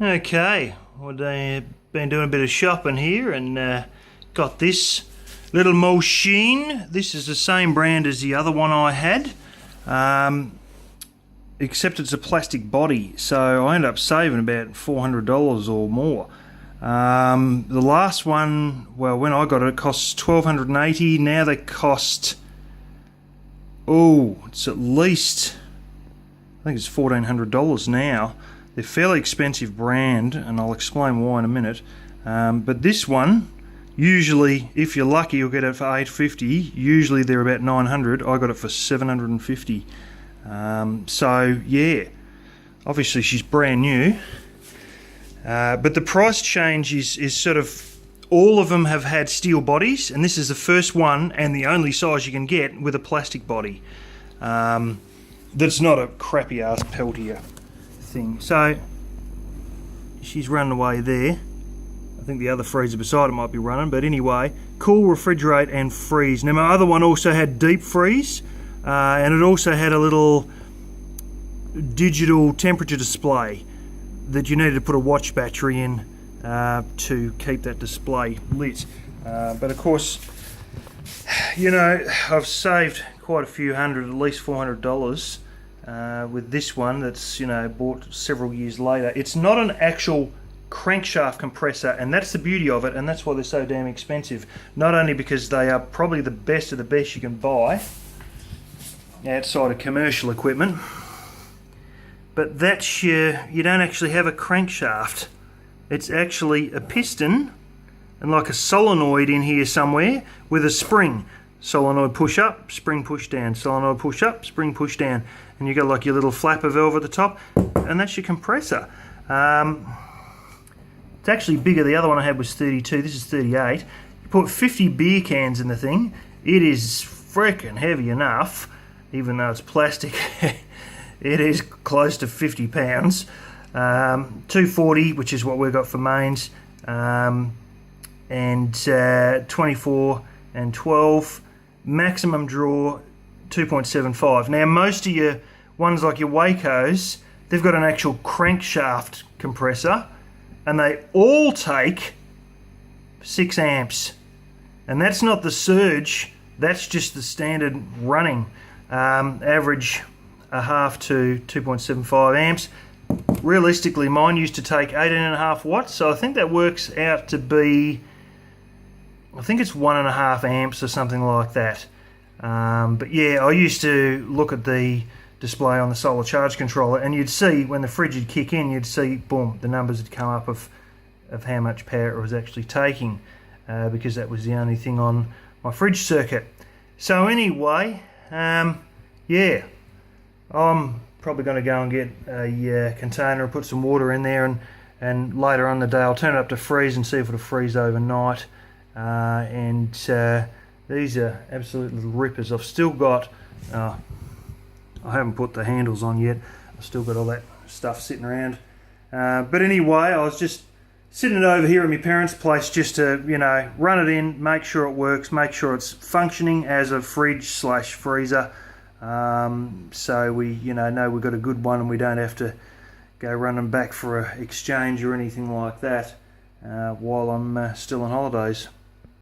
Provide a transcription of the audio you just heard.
Okay, well, I've been doing a bit of shopping here and got this little machine. This is the same brand as the other one I had, except it's a plastic body, so I ended up saving about $400 or more. The last one, well, when I got it, it cost $1,280. Now they cost, it's at least, I think it's $1,400 now. They're fairly expensive brand, and I'll explain why in a minute. But this one, usually, if you're lucky, you'll get it for $850. Usually they're about $900. I got it for $750. So yeah, obviously she's brand new. But the price change is sort of, all of them have had steel bodies, and this is the first one and the only size you can get with a plastic body. That's not a crappy ass Peltier thing. So she's running away there. I think the other freezer beside it might be running, but anyway, cool, refrigerate and freeze. Now my other one also had deep freeze, and it also had a little digital temperature display that you needed to put a watch battery in to keep that display lit. But of course, you know, I've saved quite a few hundred, at least $400 with this one that's, you know, bought several years later. It's not an actual crankshaft compressor, and that's the beauty of it, and that's why they're so damn expensive. Not only because they are probably the best of the best you can buy outside of commercial equipment, but that's you don't actually have a crankshaft. It's actually a piston and like a solenoid in here somewhere with a spring. Solenoid push up, spring push down, solenoid push up, spring push down, and you got like your little flapper valve at the top, and that's your compressor. It's actually bigger. The other one I had was 32, this is 38. You put 50 beer cans in the thing, it is freaking heavy enough, even though it's plastic. It is close to 50 pounds. 240, which is what we've got for mains, and 24 and 12. Maximum draw 2.75. Now most of your ones like your Wacos, they've got an actual crankshaft compressor, and they all take 6 amps. And that's not the surge, that's just the standard running. Average a half to 2.75 amps. Realistically, mine used to take 18.5 watts, so I think that works out to be, I think it's 1.5 amps or something like that. But yeah, I used to look at the display on the solar charge controller, and you'd see when the fridge would kick in, you'd see, boom, the numbers would come up of how much power it was actually taking, because that was the only thing on my fridge circuit. So anyway, yeah, I'm probably going to go and get a container and put some water in there, and later on in the day I'll turn it up to freeze and see if it'll freeze overnight. And these are absolute little rippers. I've still got, I haven't put the handles on yet, I've still got all that stuff sitting around. But anyway, I was just sitting over here at my parents' place just to, you know, run it in, make sure it works, make sure it's functioning as a fridge slash freezer. So we, you know we've got a good one, and we don't have to go running back for an exchange or anything like that while I'm still on holidays.